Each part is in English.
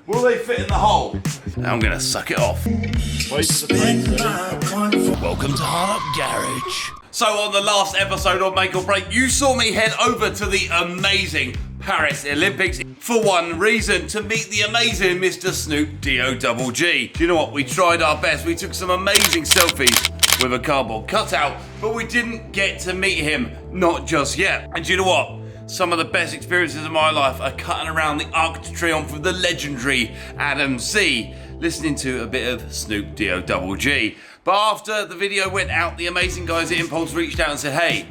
Will they fit in the hole? I'm gonna suck it off. Welcome to Hard Up Garage. So on the last episode of Make or Break, you saw me head over to the amazing Paris Olympics for one reason, to meet the amazing Mr. Snoop Doggs. Do you know what? We tried our best. We took some amazing selfies with a cardboard cutout, but we didn't get to meet him, not just yet. And do you know what? Some of the best experiences of my life are cutting around the Arc de Triomphe with the legendary Adam C, listening to a bit of Snoop Doggs. But after the video went out, the amazing guys at Impulse reached out and said, hey,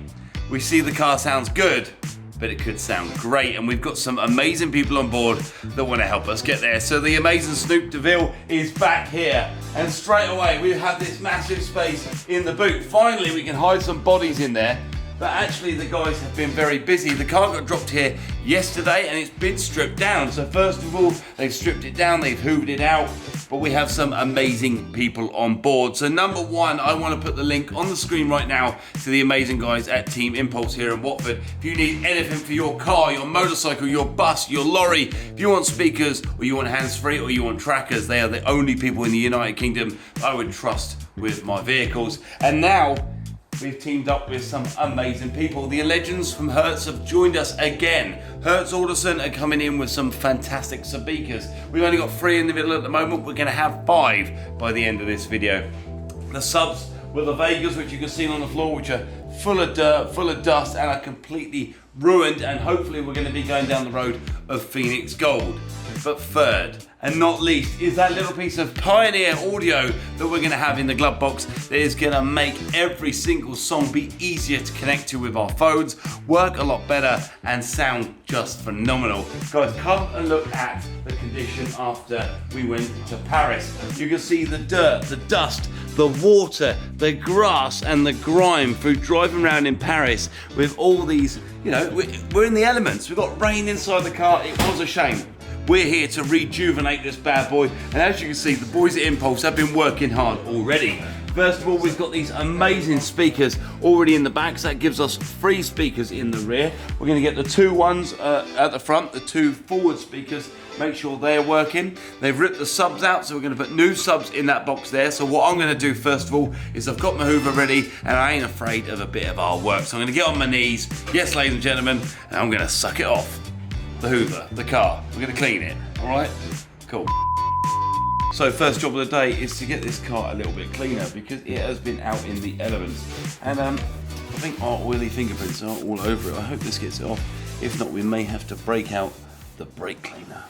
we see the car sounds good, but it could sound great, and we've got some amazing people on board that want to help us get there. So the amazing Snoop Doggs is back here, and straight away we have this massive space in the boot. Finally we can hide some bodies in there, but actually the guys have been very busy. The car got dropped here yesterday and it's been stripped down. So first of all, they've stripped it down, they've hoovered it out, but we have some amazing people on board. So number one, I want to put the link on the screen right now to the amazing guys at Team Impulse here in Watford. If you need anything for your car, your motorcycle, your bus, your lorry, if you want speakers or you want hands-free or you want trackers, they are the only people in the United Kingdom I would trust with my vehicles. And now, we've teamed up with some amazing people. The legends from Hertz have joined us again. Hertz Alderson are coming in with some fantastic speakers. We've only got 3 in the middle at the moment. We're gonna have 5 by the end of this video. The subs were the Vegas, which you can see on the floor, which are full of dirt, full of dust, and are completely ruined. And hopefully we're gonna be going down the road of Phoenix Gold. But third, and not least, is that little piece of Pioneer audio that we're going to have in the glove box that is going to make every single song be easier to connect to with our phones, work a lot better, and sound just phenomenal. Guys, come and look at the condition after we went to Paris. You can see the dirt, the dust, the water, the grass, and the grime through driving around in Paris with all these, you know, we're in the elements. We've got rain inside the car. It was a shame. We're here to rejuvenate this bad boy, and as you can see, the boys at Impulse have been working hard already. First of all, we've got these amazing speakers already in the back, so that gives us 3 speakers in the rear. We're going to get the 2 ones at the front, the 2 forward speakers, make sure they're working. They've ripped the subs out, so we're going to put new subs in that box there. So what I'm going to do first of all is I've got my Hoover ready, and I ain't afraid of a bit of hard work. So I'm going to get on my knees, yes ladies and gentlemen, and I'm going to suck it off. The Hoover, the car. We're going to clean it, all right? Cool. So first job of the day is to get this car a little bit cleaner because it has been out in the elements. And I think our oily fingerprints are all over it. I hope this gets it off. If not, we may have to break out the brake cleaner.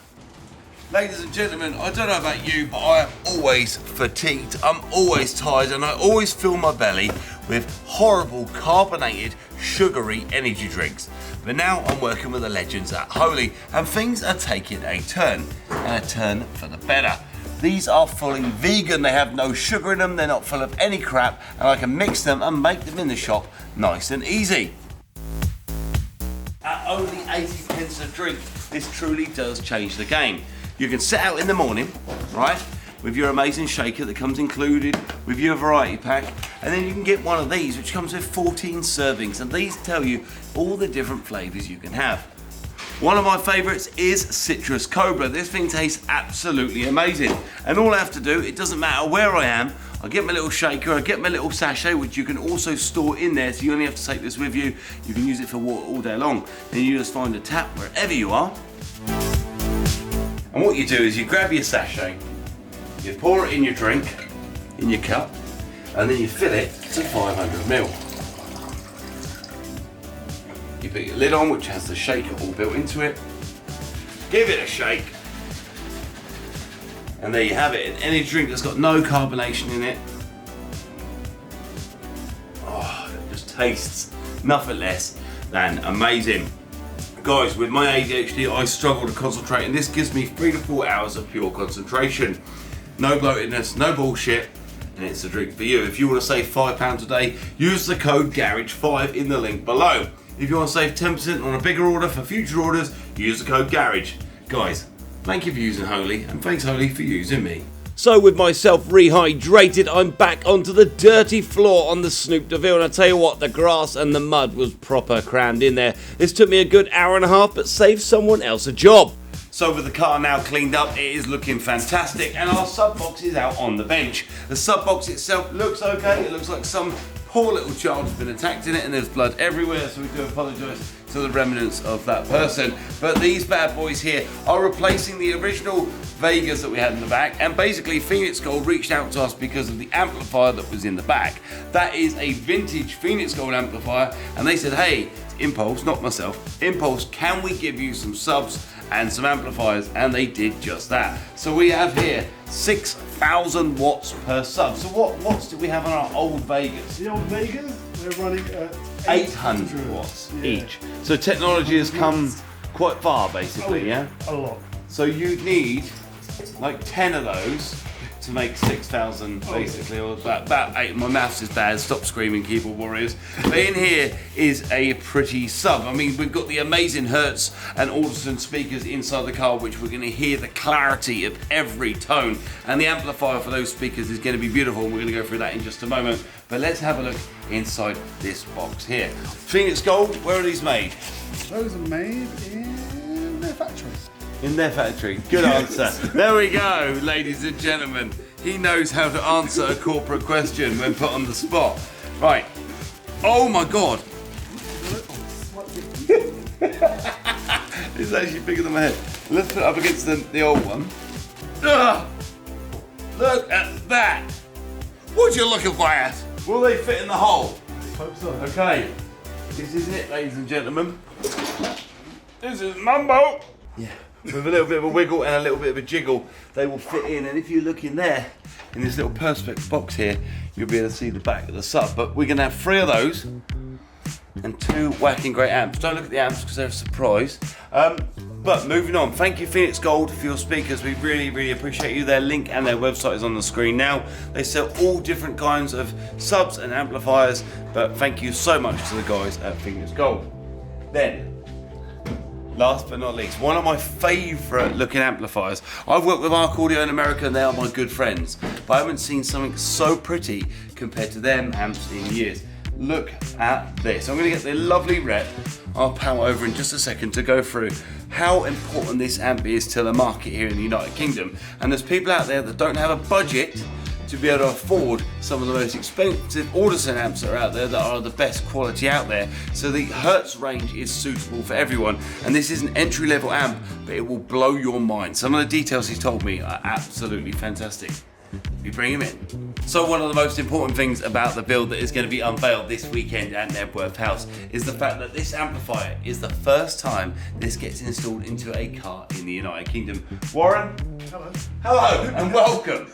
Ladies and gentlemen, I don't know about you, but I am always fatigued, I'm always tired, and I always fill my belly with horrible carbonated, sugary energy drinks. But now I'm working with the legends at Holy, and things are taking a turn, and a turn for the better. These are fully vegan, they have no sugar in them, they're not full of any crap, and I can mix them and make them in the shop nice and easy. At only 80 pence a drink, this truly does change the game. You can set out in the morning, right, with your amazing shaker that comes included with your variety pack, and then you can get one of these which comes with 14 servings, and these tell you all the different flavors you can have. One of my favorites is Citrus Cobra. This thing tastes absolutely amazing, and all I have to do, it doesn't matter where I am, I get my little shaker, I get my little sachet, which you can also store in there, so you only have to take this with you. You can use it for water all day long. Then you just find a tap wherever you are. And what you do is you grab your sachet, you pour it in your drink, in your cup, and then you fill it to 500ml. You put your lid on, which has the shaker all built into it, give it a shake, and there you have it. And any drink that's got no carbonation in it, oh, it just tastes nothing less than amazing. Guys, with my ADHD, I struggle to concentrate, and this gives me 3 to 4 hours of pure concentration. No bloatedness, no bullshit, and it's a drink for you. If you want to save £5 a day, use the code GARAGE5 in the link below. If you want to save 10% on a bigger order for future orders, use the code GARAGE. Guys, thank you for using Holy, and thanks Holy for using me. So with myself rehydrated, I'm back onto the dirty floor on the Snoop Doggs, and I tell you what, the grass and the mud was proper crammed in there. This took me a good hour and a half, but saved someone else a job. So with the car now cleaned up, it is looking fantastic, and our sub box is out on the bench. The sub box itself looks okay. It looks like some poor little child has been attacked in it, and there's blood everywhere, so we do apologise to the remnants of that person. But these bad boys here are replacing the original Vegas that we had in the back, and basically Phoenix Gold reached out to us because of the amplifier that was in the back. That is a vintage Phoenix Gold amplifier, and they said, hey, Impulse, not myself, Impulse, can we give you some subs and some amplifiers? And they did just that. So we have here 6,000 watts per sub. So what watts did we have on our old Vegas? The old Vegas, we're running at 800 watts each. So technology has come quite far, basically, yeah? A lot. So you need like 10 of those to make 6,000 basically, or about 8. My maths is bad, stop screaming keyboard warriors. But in here is a pretty sub. I mean, we've got the amazing Hertz and Alderson speakers inside the car, which we're going to hear the clarity of every tone. And the amplifier for those speakers is going to be beautiful, and we're going to go through that in just a moment. But let's have a look inside this box here. Phoenix Gold, where are these made? Those are made in their factory. In their factory. Good answer. There we go, ladies and gentlemen. He knows how to answer a corporate question when put on the spot. Right. Oh my God. It's actually bigger than my head. Let's put it up against the old one. Ugh. Look at that. Would you look at that? Will they fit in the hole? I hope so. Okay. This is it, ladies and gentlemen. This is Mumbo. Yeah. With a little bit of a wiggle and a little bit of a jiggle, they will fit in. And if you look in there, in this little perspex box here, you'll be able to see the back of the sub. But we're gonna have 3 of those and 2 whacking great amps. Don't look at the amps because they're a surprise. But moving on, thank you Phoenix Gold for your speakers. We really, really appreciate you. Their link and their website is on the screen now. They sell all different kinds of subs and amplifiers, but thank you so much to the guys at Phoenix Gold. Then, last but not least, one of my favourite looking amplifiers. I've worked with Arc Audio in America and they are my good friends, but I haven't seen something so pretty compared to them amps in years. Look at this. I'm going to get the lovely rep. I'll power over in just a second to go through how important this amp is to the market here in the United Kingdom. And there's people out there that don't have a budget to be able to afford some of the most expensive Alderson amps that are out there that are the best quality out there. So the Hertz range is suitable for everyone. And this is an entry-level amp, but it will blow your mind. Some of the details he's told me are absolutely fantastic. We bring him in. So one of the most important things about the build that is going to be unveiled this weekend at Nebworth House is the fact that this amplifier is the first time this gets installed into a car in the United Kingdom. Warren? Hello. Hello and welcome.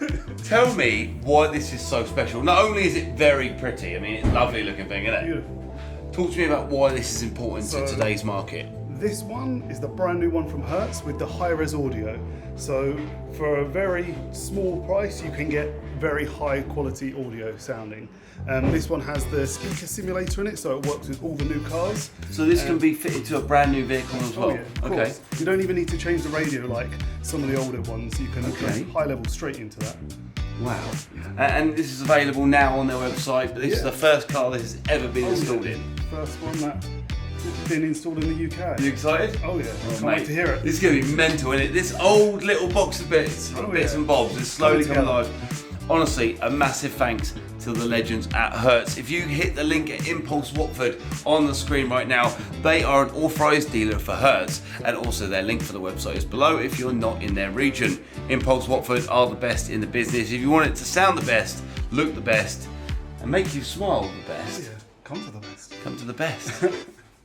Tell me why this is so special. Not only is it very pretty, I mean it's a lovely looking thing, isn't it? Beautiful. Talk to me about why this is important to today's market. This one is the brand new one from Hertz with the high-res audio. So for a very small price, you can get very high quality audio sounding. This one has the speaker simulator in it, so it works with all the new cars. So this can be fitted to a brand new vehicle as well? Oh yeah, of course. You don't even need to change the radio like some of the older ones. You can go high level straight into that. Wow. And this is available now on their website, but this is the first car this has ever been installed in. First one that's been installed in the UK. You excited? Oh yeah, can't wait to hear it. This is going to be mental, isn't it? This old little box of bits and bobs is slowly coming alive. Honestly, a massive thanks to the legends at Hertz. If you hit the link at Impulse Watford on the screen right now, they are an authorised dealer for Hertz, and also their link for the website is below if you're not in their region. Impulse Watford are the best in the business. If you want it to sound the best, look the best, and make you smile the best. Yeah, come to the best. Come to the best.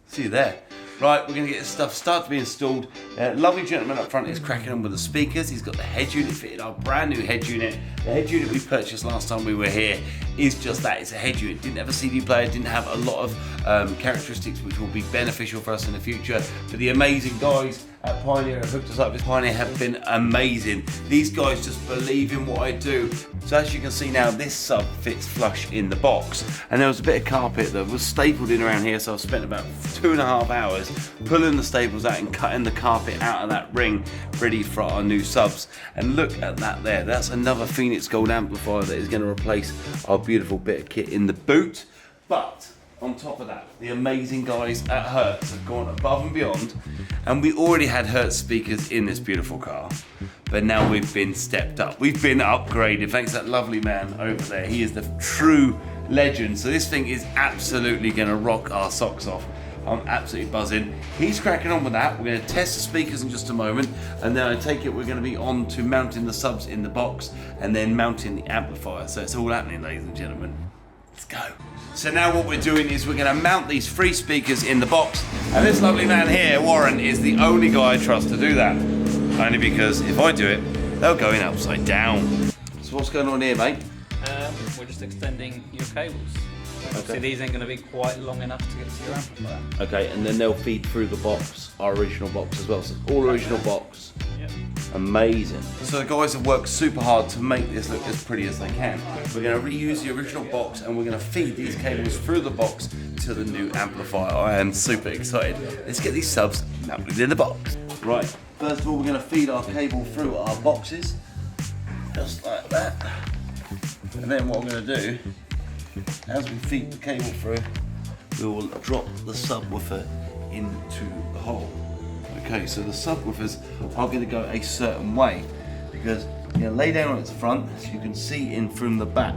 See you there. Right, we're going to get this stuff started to be installed. Lovely gentleman up front is cracking on with the speakers. He's got the head unit fitted, our brand new head unit. The head unit we purchased last time we were here is just that, it's a head unit. Didn't have a CD player, didn't have a lot of characteristics which will be beneficial for us in the future. But the amazing guys at Pioneer have hooked us up with Pioneer have been amazing. These guys just believe in what I do. So as you can see now, this sub fits flush in the box. And there was a bit of carpet that was stapled in around here, so I've spent about 2.5 hours pulling the staples out and cutting the carpet out of that ring ready for our new subs. And look at that there, that's another Phoenix Gold amplifier that is going to replace our beautiful bit of kit in the boot. But on top of that, the amazing guys at Hertz have gone above and beyond, and we already had Hertz speakers in this beautiful car, but now we've been stepped up. We've been upgraded thanks to that lovely man over there. He is the true legend. So this thing is absolutely gonna rock our socks off. I'm absolutely buzzing. He's cracking on with that. We're gonna test the speakers in just a moment, and then I take it we're gonna be on to mounting the subs in the box and then mounting the amplifier. So it's all happening, ladies and gentlemen. Let's go. So now what we're doing is we're going to mount these 3 speakers in the box, and this lovely man here, Warren, is the only guy I trust to do that. Only because if I do it, they'll go in upside down. So what's going on here, mate? We're just extending your cables. Okay. So these ain't going to be quite long enough to get to your amplifier. Okay, and then they'll feed through the box, our original box as well. So all original box. Yep. Amazing. So the guys have worked super hard to make this look as pretty as they can. We're going to reuse the original box, and we're going to feed these cables through the box to the new amplifier. I am super excited. Let's get these subs mounted in the box. Right, first of all we're going to feed our cable through our boxes, just like that. And then what I'm going to do, as we feed the cable through, we will drop the subwoofer into the hole. Okay, so the subwoofers are going to go a certain way because you're going to lay down on its front so you can see in from the back.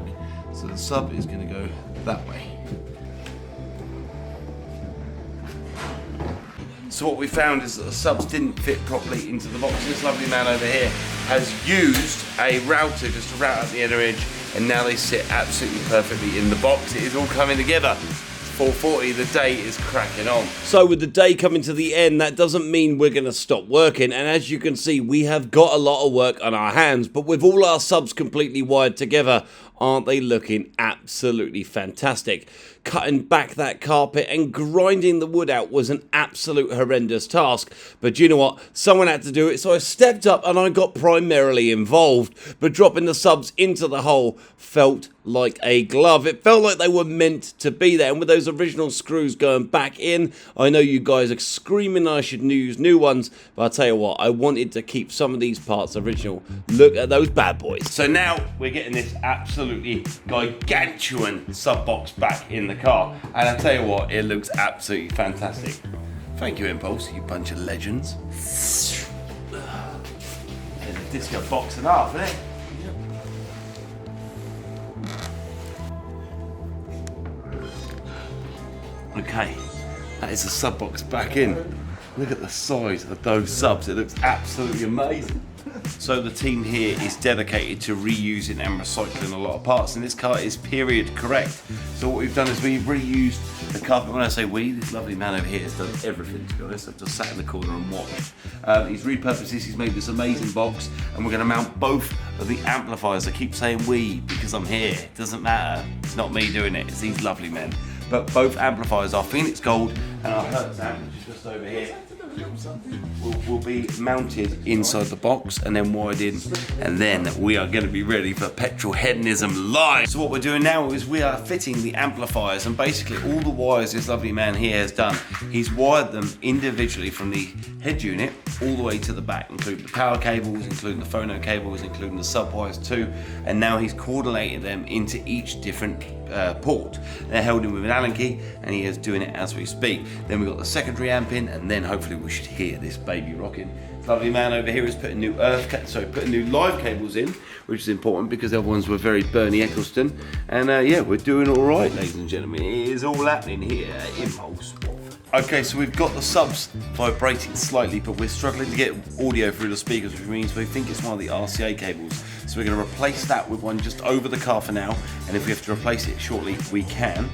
So the sub is going to go that way. So what we found is that the subs didn't fit properly into the box. This lovely man over here has used a router just to route out the inner edge, and now they sit absolutely perfectly in the box. It is all coming together. 4:40, the day is cracking on. So with the day coming to the end, that doesn't mean we're going to stop working. And as you can see, we have got a lot of work on our hands. But with all our subs completely wired together, aren't they looking absolutely fantastic? Cutting back that carpet and grinding the wood out was an absolute horrendous task. But you know what? Someone had to do it, so I stepped up and I got primarily involved. But dropping the subs into the hole felt like a glove. It felt like they were meant to be there. And with those original screws going back in, I know you guys are screaming I should use new ones, but I'll tell you what, I wanted to keep some of these parts original. Look at those bad boys. So now we're getting this absolutely gargantuan sub box back in the car, and I tell you what, it looks absolutely fantastic. Thank you, Impulse, you bunch of legends. There's a disco box and a half, isn't it? Okay, that is the sub box back in. Look at the size of those subs, it looks absolutely amazing. So the team here is dedicated to reusing and recycling a lot of parts, and this car is period correct. So what we've done is we've reused the carpet. When I say we, this lovely man over here has done everything, to be honest. I've just sat in the corner and watched. He's repurposed this, he's made this amazing box, and we're going to mount both of the amplifiers. I keep saying we because I'm here, it doesn't matter, it's not me doing it, it's these lovely men. But both amplifiers, our Phoenix Gold and our Hertz amp, which is just over here, will be mounted inside the box and then wired in, and then we are going to be ready for petrol hedonism live. So what we're doing now is we are fitting the amplifiers, and basically all the wires this lovely man here has done, he's wired them individually from the head unit all the way to the back, including the power cables, including the phono cables, including the sub wires too, and now he's coordinated them into each different port. They're held in with an Allen key, and he is doing it as we speak. Then we've got the secondary amp in, and then hopefully we should hear this baby rocking. This lovely man over here is putting new putting new live cables in, which is important because the other ones were very Bernie Eccleston. And yeah, we're doing all right, ladies and gentlemen. It is all happening here at Impulse. Okay, so we've got the subs vibrating slightly, but we're struggling to get audio through the speakers, which means we think it's one of the RCA cables. So we're going to replace that with one just over the car for now, and if we have to replace it shortly, we can.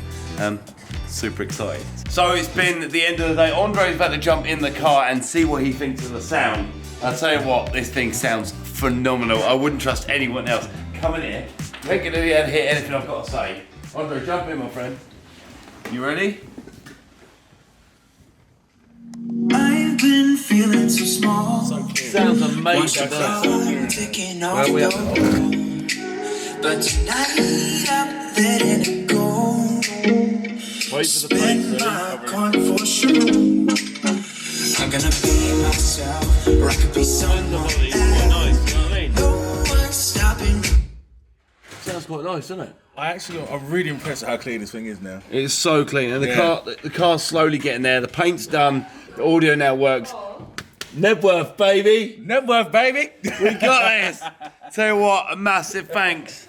Super excited. So it's been the end of the day. Andre's about to jump in the car and see what he thinks of the sound. I'll tell you what, this thing sounds phenomenal. I wouldn't trust anyone else. Come in here. You ain't going to hear anything I've got to say. Andre, jump in, my friend. You ready? I've been feeling so small. Sounds amazing. Where are we at? But tonight I'm letting it go. Wait for the Spend my coin for sure. I'm gonna be myself, or I could be someone else. No one's stopping. Sounds quite nice, isn't it? I'm really impressed at how clean this thing is now. It's so clean, and the car's slowly getting there. The paint's done. The audio now works. Nebworth, baby. Nebworth, baby. We got this. Tell you what, a massive thanks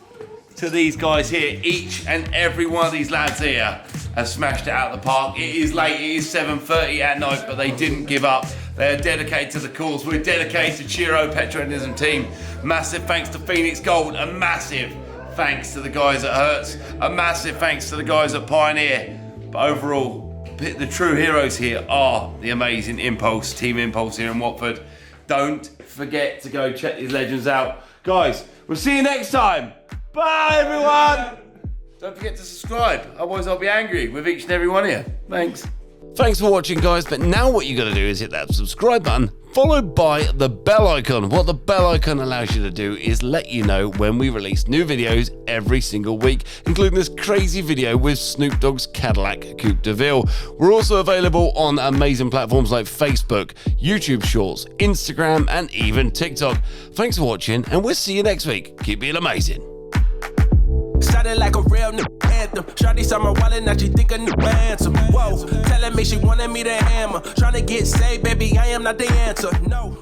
to these guys here. Each and every one of these lads here has smashed it out of the park. It is late, it is 7:30 at night, but they didn't give up. They're dedicated to the cause. We're dedicated to Chiro Petronism team. Massive thanks to Phoenix Gold. A massive thanks to the guys at Hertz. A massive thanks to the guys at Pioneer. But overall, the true heroes here are the amazing Impulse, Team Impulse here in Watford. Don't forget to go check these legends out. Guys, we'll see you next time. Bye, everyone. Don't forget to subscribe, otherwise I'll be angry with each and every one of you. Thanks. Thanks for watching, guys, but now what you got to do is hit that subscribe button, followed by the bell icon. What the bell icon allows you to do is let you know when we release new videos every single week, including this crazy video with Snoop Doggs Cadillac Coupe de Ville. We're also available on amazing platforms like Facebook, YouTube Shorts, Instagram, and even TikTok. Thanks for watching, and we'll see you next week. Keep being amazing. Sounded like a real new anthem. Shawty saw my wallet, now she think a new ransom. Whoa, telling me she wanted me to hammer. Trying to get saved, baby, I am not the answer. No.